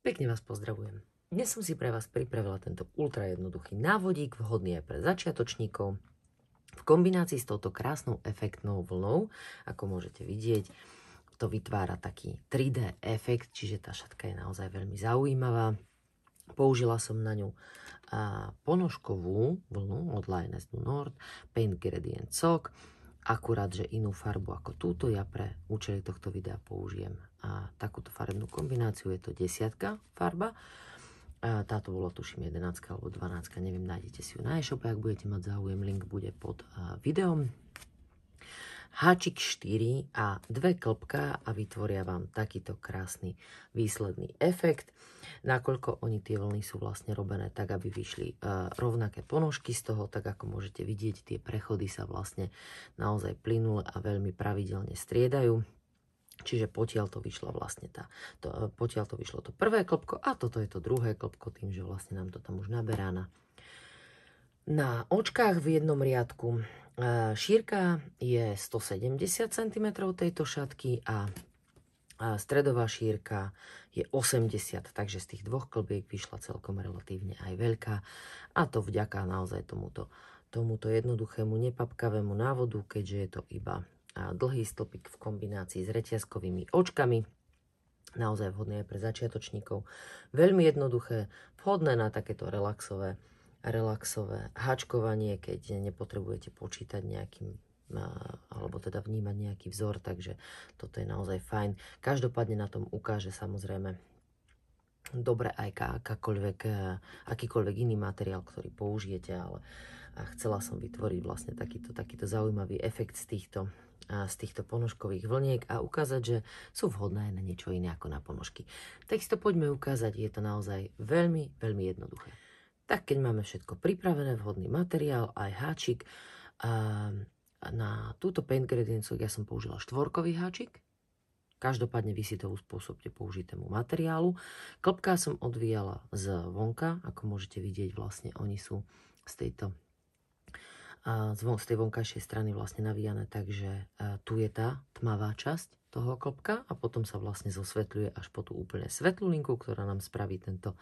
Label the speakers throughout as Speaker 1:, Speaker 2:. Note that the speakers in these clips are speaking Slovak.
Speaker 1: Pekne vás pozdravujem. Dnes som si pre vás pripravila tento ultra jednoduchý návodík, vhodný aj pre začiatočníkov. V kombinácii s touto krásnou efektnou vlnou, ako môžete vidieť, to vytvára taký 3D efekt, čiže tá šatka je naozaj veľmi zaujímavá. Použila som na ňu ponožkovú vlnu od Lioness du Nord, Paint Gradient Sock, akurát, že inú farbu ako túto. Ja pre účely tohto videa použijem takúto farebnú kombináciu, je to 10 farba. Táto bola tuším 11 alebo 12, neviem, nájdete si ju na e-shope, ak budete mať záujem, link bude pod videom. Háčik 4 a 2 klpká a vytvoria vám takýto krásny výsledný efekt. Nakoľko oni tie vlny sú vlastne robené tak, aby vyšli rovnaké ponožky z toho, tak ako môžete vidieť, tie prechody sa vlastne naozaj plynule a veľmi pravidelne striedajú. Čiže potiaľ to vyšlo vlastne potiaľ to vyšlo to prvé klpko a toto je to druhé klpko, tým, že vlastne nám to tam už naberá na očkách v jednom riadku. Šírka je 170 cm tejto šatky a stredová šírka je 80, takže z tých dvoch klbiek vyšla celkom relatívne aj veľká, a to vďaka naozaj tomuto jednoduchému nepapkavému návodu, keďže je to iba dlhý stĺpik v kombinácii s reťazkovými očkami. Naozaj vhodné aj pre začiatočníkov. Veľmi jednoduché, vhodné na takéto relaxové háčkovanie, keď nepotrebujete počítať nejakým alebo teda vnímať nejaký vzor, takže toto je naozaj fajn. Každopádne na tom ukáže samozrejme dobre aj akýkoľvek iný materiál, ktorý použijete, ale chcela som vytvoriť vlastne takýto zaujímavý efekt z týchto ponožkových vlniek a ukázať, že sú vhodné aj na niečo iné ako na ponožky. Tak si to poďme ukázať, je to naozaj veľmi, veľmi jednoduché. Tak keď máme všetko pripravené, vhodný materiál, aj háčik, na túto Paint Gradient Sock ja som použila štvorkový háčik. Každopádne vy si to uspôsobte použitému materiálu. Klpká som odvíjala zvonka, ako môžete vidieť, vlastne oni sú z tej vonkajšej strany vlastne navíjane, takže tu je tá tmavá časť toho klpka a potom sa vlastne zosvetľuje až po tú úplne svetlú linku, ktorá nám spraví tento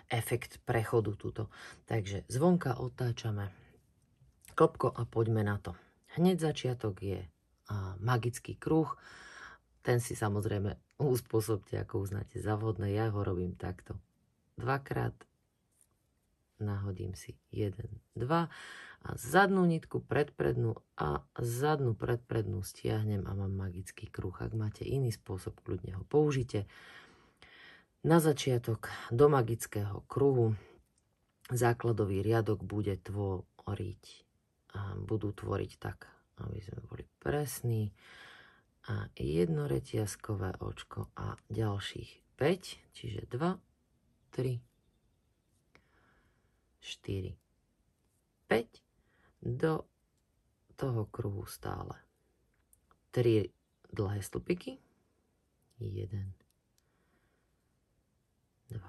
Speaker 1: efekt prechodu tuto. Takže zvonka otáčame klpko a poďme na to. Hneď začiatok je magický kruh. Ten si samozrejme uspôsobte, ako uznáte za vhodné. Ja ho robím takto. Dvakrát nahodím si 1, 2 a zadnú nitku predprednú a zadnú predprednú stiahnem a mám magický kruh. Ak máte iný spôsob, kľudne ho použite. Na začiatok do magického kruhu základový riadok budú tvoriť tak, aby sme boli presní, a jedno reťazkové očko a ďalších 5, čiže 2, 3, 4, 5, do toho kruhu stále 3 dlhé stĺpiky, 1, 2,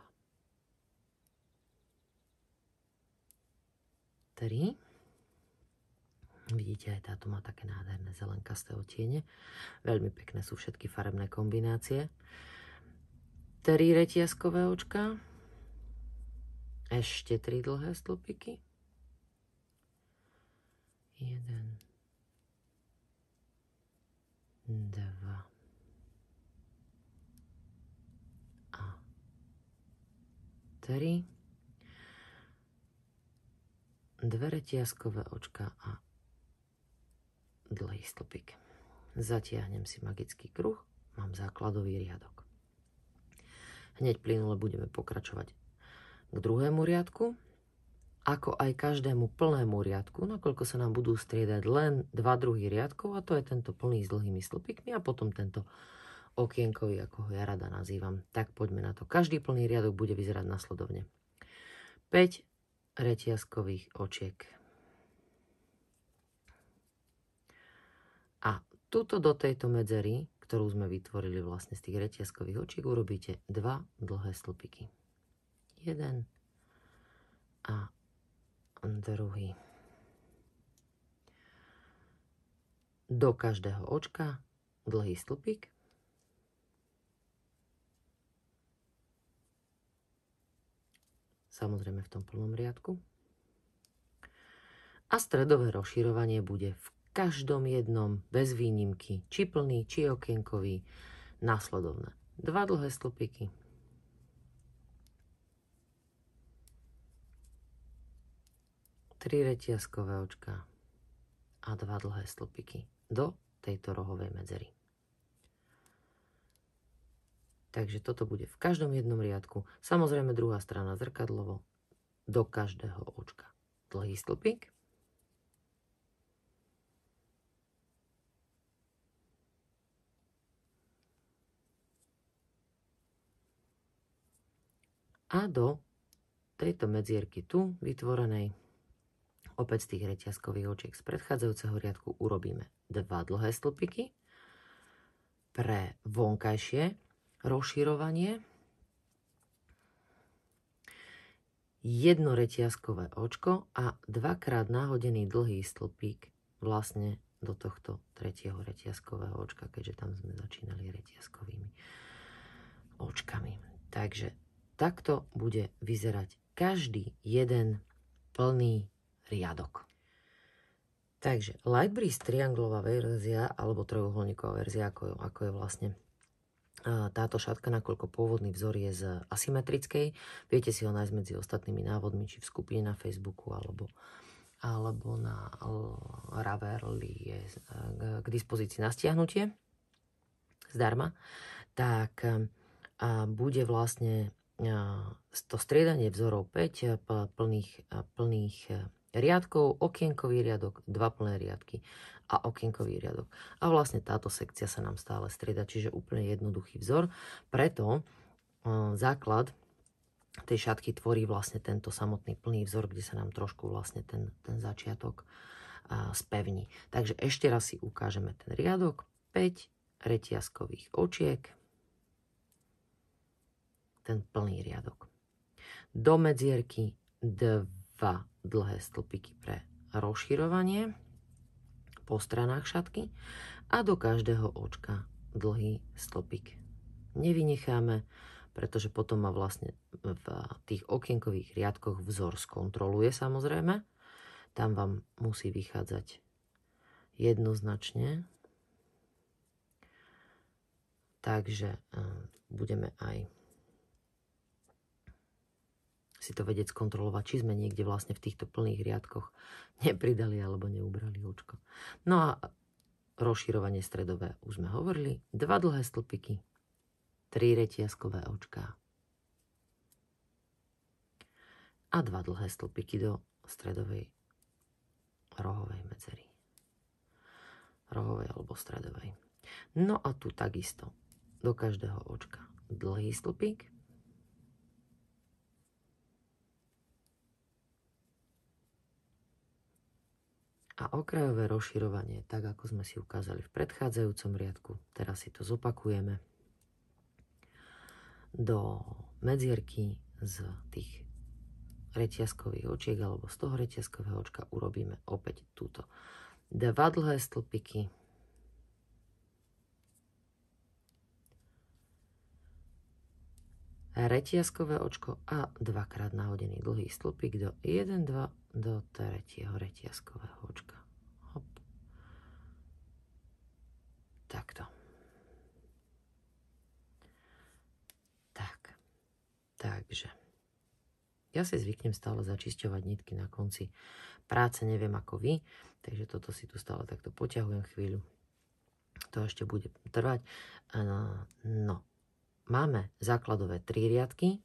Speaker 1: 3. Vidíte, aj táto má také nádherné zelenkasté odtiene. Veľmi pekné sú všetky farebné kombinácie. 3 reťazkové očka. Ešte 3 dlhé stĺpiky. 1, 2 a 3. 2 reťazkové očka a dlhý stĺpik. Zatiahnem si magický kruh, mám základový riadok. Hneď plynule budeme pokračovať k druhému riadku, ako aj každému plnému riadku, nakoľko sa nám budú striedať len 2 druhy riadkov, a to je tento plný s dlhými stĺpikmi a potom tento okienkový, ako ho ja rada nazývam. Tak poďme na to. Každý plný riadok bude vyzerať nasledovne. 5 reťazkových očiek. A tuto do tejto medzery, ktorú sme vytvorili vlastne z tých reťazkových očiek, urobíte 2 dlhé stĺpiky. 1 a druhý. Do každého očka dlhý stĺpik samozrejme v tom plnom riadku. A stredové rozširovanie bude v každom jednom, bez výnimky, či plný, či okienkový, následovné. 2 dlhé stĺpiky. Tri reťazkové očka a 2 dlhé stĺpiky do tejto rohovej medzery. Takže toto bude v každom jednom riadku. Samozrejme druhá strana zrkadlovo, do každého očka dlhý stĺpik. A do tejto medzierky tu vytvorenej, opäť z tých reťazkových očiek z predchádzajúceho riadku, urobíme 2 dlhé stĺpiky pre vonkajšie rozširovanie, 1 reťazkové očko a 2-krát nahodený dlhý stĺpik vlastne do tohto tretieho reťazkového očka, keďže tam sme začínali reťazkovými očkami. Takže takto bude vyzerať každý jeden plný riadok. Takže Light Breeze trianglová verzia alebo trojuholníková verzia, ako je vlastne táto šatka, nakoľko pôvodný vzor je z asymetrickej. Viete si ho nájsť medzi ostatnými návodmi, či v skupine na Facebooku, alebo na Ravelli je k dispozícii na stiahnutie zdarma. Tak bude vlastne to striedanie vzorov 5 plných riadkov, okienkový riadok, 2 plné riadky a okienkový riadok. A vlastne táto sekcia sa nám stále strieda, čiže úplne jednoduchý vzor. Preto základ tej šatky tvorí vlastne tento samotný plný vzor, kde sa nám trošku vlastne ten začiatok spevní. Takže ešte raz si ukážeme ten riadok. 5 reťazkových očiek, ten plný riadok. Do medzierky 2 dlhé stĺpiky pre rozširovanie po stranách šatky a do každého očka dlhý stĺpik. Nevynecháme, pretože potom ma vlastne v tých okienkových riadkoch vzor skontroluje samozrejme. Tam vám musí vychádzať jednoznačne. Takže budeme aj si to vedieť skontrolovať, či sme niekde vlastne v týchto plných riadkoch nepridali alebo neubrali očko. No a rozširovanie stredové už sme hovorili. 2 dlhé stĺpiky, 3 reťazkové očká a 2 dlhé stĺpiky do stredovej rohovej medzery. Rohovej alebo stredovej. No a tu takisto do každého očka dlhý stĺpik a okrajové rozširovanie, tak ako sme si ukázali v predchádzajúcom riadku. Teraz si to zopakujeme. Do medzierky z tých reťazkových očiek alebo z toho reťazkového očka urobíme opäť túto 2 dlhé stĺpiky, reťazkové očko a 2-krát nahodený dlhý stĺpik do 1, 2 do tretieho reťazkového očka. Hop. Takto. Tak. Takže ja si zvyknem stále začisťovať nitky na konci práce, neviem ako vy, takže toto si tu stále takto poťahujem chvíľu. To ešte bude trvať. No, máme základové 3 riadky.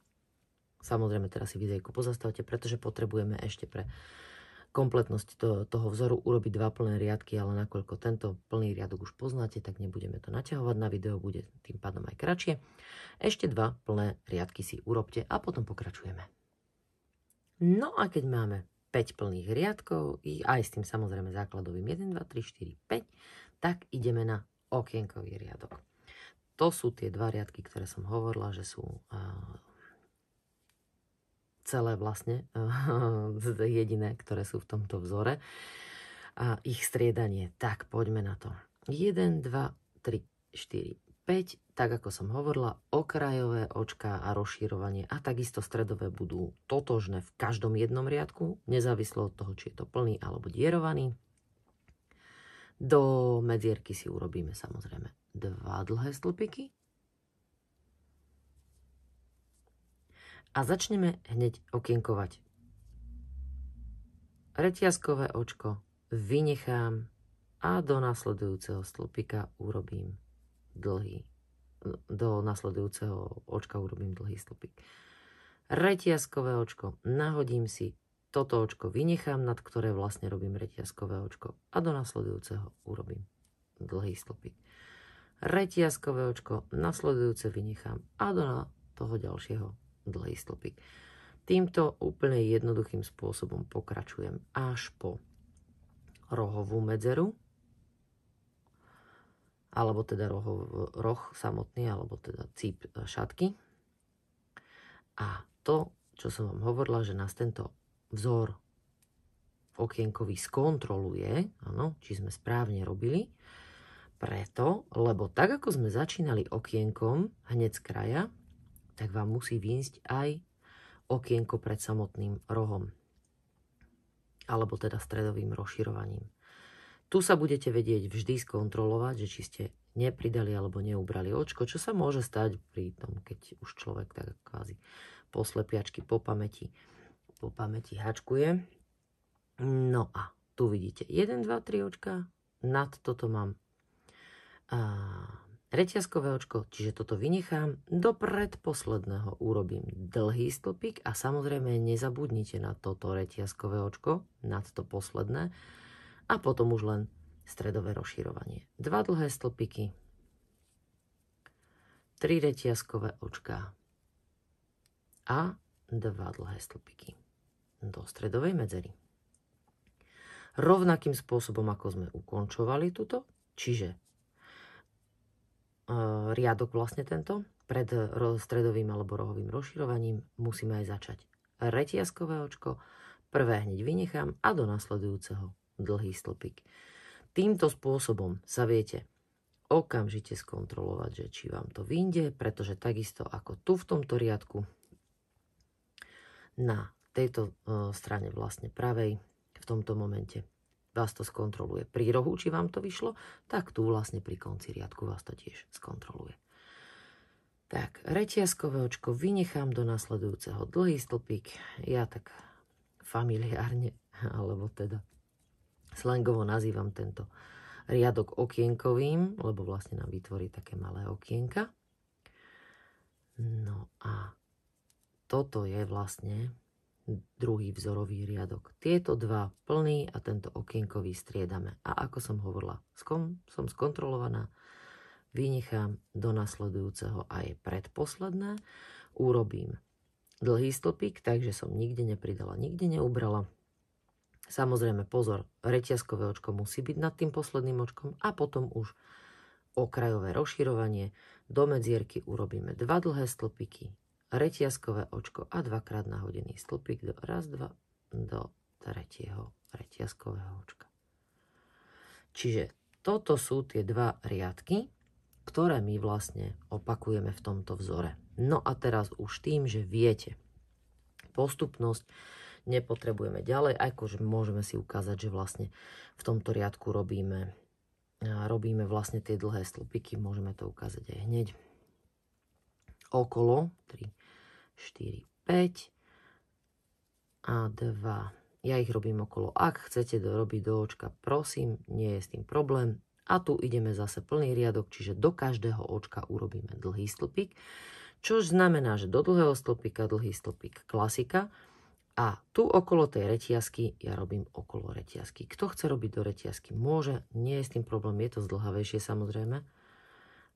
Speaker 1: Samozrejme, teraz si videjko pozastavte, pretože potrebujeme ešte pre kompletnosť toho vzoru urobiť 2 plné riadky, ale nakoľko tento plný riadok už poznáte, tak nebudeme to naťahovať na video, bude tým pádom aj kratšie. Ešte 2 plné riadky si urobte a potom pokračujeme. No a keď máme 5 plných riadkov, aj s tým samozrejme základovým 1, 2, 3, 4, 5, tak ideme na okienkový riadok. To sú tie 2 riadky, ktoré som hovorila, že sú celé vlastne jediné, ktoré sú v tomto vzore. Ich striedanie. Tak, poďme na to. 1, 2, 3, 4, 5. tak ako som hovorila, okrajové očká a rozširovanie a takisto stredové budú totožné v každom jednom riadku, nezávislo od toho, či je to plný alebo dierovaný. Do medzierky si urobíme samozrejme 2 dlhé stĺpiky. A začneme hneď okienkovať. Reťazkové očko vynechám a do nasledujúceho stĺpika urobím dlhý. Do nasledujúceho očka urobím dlhý stĺpik. Reťazkové očko nahodím si, toto očko vynechám, nad ktoré vlastne robím reťazkové očko a do nasledujúceho urobím dlhý stĺpik. Reťazkové očko nasledujúce vynechám a do toho ďalšieho dlhý stĺpik. Týmto úplne jednoduchým spôsobom pokračujem až po rohovú medzeru, alebo teda roh samotný, alebo teda cíp šatky. A to, čo som vám hovorila, že nás tento vzor okienkový skontroluje, áno, či sme správne robili, preto, lebo tak, ako sme začínali okienkom hneď z kraja, tak vám musí výjsť aj okienko pred samotným rohom, alebo teda stredovým rozširovaním. Tu sa budete vedieť vždy skontrolovať, že či ste nepridali alebo neubrali očko, čo sa môže stať pri tom, keď už človek tak kvázi po slepiačky, po pamäti hačkuje. No a tu vidíte 1, 2, 3 očka, nad toto mám reťazkové očko, čiže toto vynechám, do predposledného urobím dlhý stĺpik a samozrejme nezabudnite na toto reťazkové očko, nad to posledné, a potom už len stredové rozširovanie. 2 dlhé stĺpiky, 3 reťazkové očká a 2 dlhé stĺpiky do stredovej medzery. Rovnakým spôsobom, ako sme ukončovali tuto, čiže riadok vlastne tento, pred stredovým alebo rohovým rozširovaním musíme aj začať. Reťazkové očko, prvé hneď vynechám a do nasledujúceho dlhý stĺpik. Týmto spôsobom sa viete okamžite skontrolovať, že či vám to vyjde, pretože takisto ako tu v tomto riadku na tejto strane vlastne pravej v tomto momente vás to skontroluje pri rohu, či vám to vyšlo, tak tu vlastne pri konci riadku vás to tiež skontroluje. Tak, reťazkové očko vynechám do nasledujúceho dlhý stĺpik. Ja tak familiárne, alebo teda slangovo nazývam tento riadok okienkovým, lebo vlastne nám vytvorí také malé okienka. No a toto je vlastne druhý vzorový riadok. Tieto dva plný a tento okienkový striedame. A ako som hovorila, som skontrolovaná, vynechám do nasledujúceho aj predposledné, urobím dlhý stĺpik, takže som nikde nepridala, nikde neubrala. Samozrejme, pozor, reťazkové očko musí byť nad tým posledným očkom a potom už okrajové rozširovanie. Do medzierky urobíme 2 dlhé stĺpiky, reťazkové očko a 2-krát nahodený stĺpik do raz, 2 do tretieho reťazkového očka. Čiže toto sú tie 2 riadky, ktoré my vlastne opakujeme v tomto vzore. No a teraz už tým, že viete postupnosť, nepotrebujeme ďalej, akože môžeme si ukázať, že vlastne v tomto riadku robíme vlastne tie dlhé stĺpiky, môžeme to ukázať aj hneď. Okolo 3, 4, 5 a 2. Ja ich robím okolo. Ak chcete robiť do očka, prosím, nie je s tým problém. A tu ideme zase plný riadok, čiže do každého očka urobíme dlhý stĺpik, čo znamená, že do dlhého stĺpika dlhý stĺpik klasika. A tu okolo tej reťazky ja robím okolo reťazky. Kto chce robiť do reťazky, môže, nie je s tým problém, je to zdĺhavejšie samozrejme,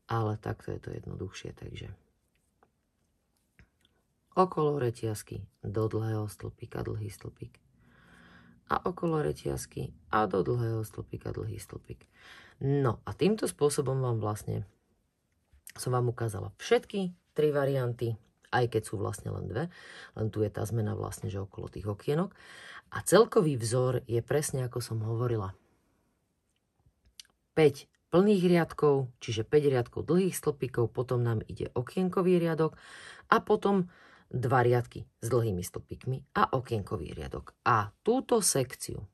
Speaker 1: ale takto je to jednoduchšie, takže okolo reťazky do dlhého stĺpika dlhý stĺpik a okolo reťazky a do dlhého stĺpika dlhý stĺpik. No a týmto spôsobom som vám ukázala všetky 3 varianty, aj keď sú vlastne len 2, len tu je tá zmena vlastne, že okolo tých okienok. A celkový vzor je presne ako som hovorila. 5 plných riadkov, čiže 5 riadkov dlhých stĺpikov, potom nám ide okienkový riadok a potom 2 riadky s dlhými stĺpikmi a okienkový riadok. A túto sekciu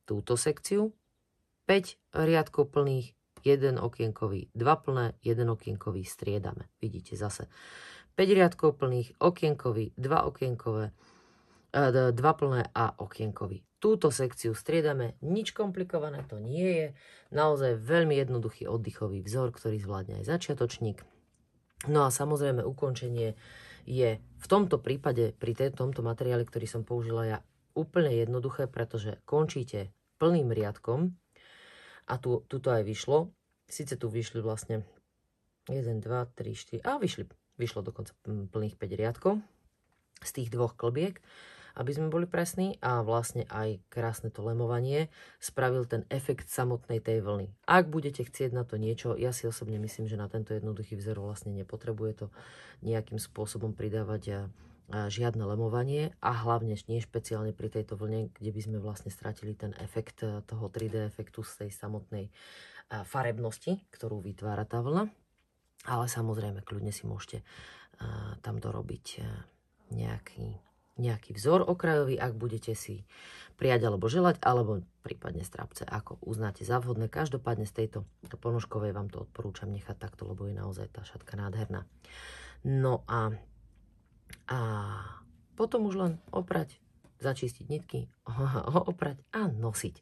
Speaker 1: 5 riadkov plných, 1 okienkový, 2 plné, 1 okienkový striedame. Vidíte zase 5 riadkov plných, okienkový, 2 okienkové, 2 plné a okienkový. Túto sekciu striedame, nič komplikované to nie je. Naozaj veľmi jednoduchý oddychový vzor, ktorý zvládne aj začiatočník. No a samozrejme ukončenie je v tomto prípade, pri tomto materiáli, ktorý som použila ja, úplne jednoduché, pretože končíte plným riadkom a tuto aj vyšlo. Sice tu vyšli vlastne 1, 2, 3, 4 a vyšlo dokonca plných 5 riadkov z tých 2 klbiek, aby sme boli presní, a vlastne aj krásne to lemovanie spravil ten efekt samotnej tej vlny. Ak budete chcieť na to niečo, ja si osobne myslím, že na tento jednoduchý vzor vlastne nepotrebuje to nejakým spôsobom pridávať žiadne lemovanie a hlavne nie špeciálne pri tejto vlne, kde by sme vlastne stratili ten efekt toho 3D efektu z tej samotnej farebnosti, ktorú vytvára tá vlna. Ale samozrejme, kľudne si môžete tam dorobiť nejaký vzor okrajový, ak budete si prijať alebo želať, alebo prípadne strapce, ako uznáte za vhodné. Každopádne z tejto ponožkovej vám to odporúčam nechať takto, lebo je naozaj tá šatka nádherná. No a potom už len oprať, začistiť nitky, oprať a nosiť.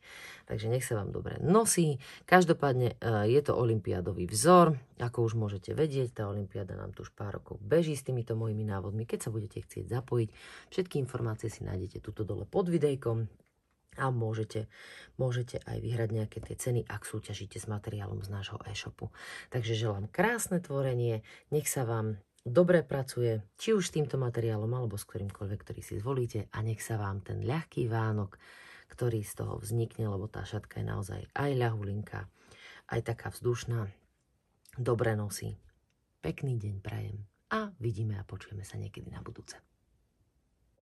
Speaker 1: Takže nech sa vám dobre nosí. Každopádne je to olympiádový vzor. Ako už môžete vedieť, tá olympiáda nám tu už pár rokov beží s týmito mojimi návodmi. Keď sa budete chcieť zapojiť, všetky informácie si nájdete tuto dole pod videjkom a môžete aj vyhrať nejaké tie ceny, ak súťažíte s materiálom z nášho e-shopu. Takže želám krásne tvorenie, nech sa vám dobre pracuje, či už s týmto materiálom, alebo s ktorýmkoľvek, ktorý si zvolíte, a nech sa vám ten ľahký vánok, ktorý z toho vznikne, lebo tá šatka je naozaj aj ľahulinká, aj taká vzdušná, dobre nosí. Pekný deň prajem a vidíme a počujeme sa niekedy na budúce.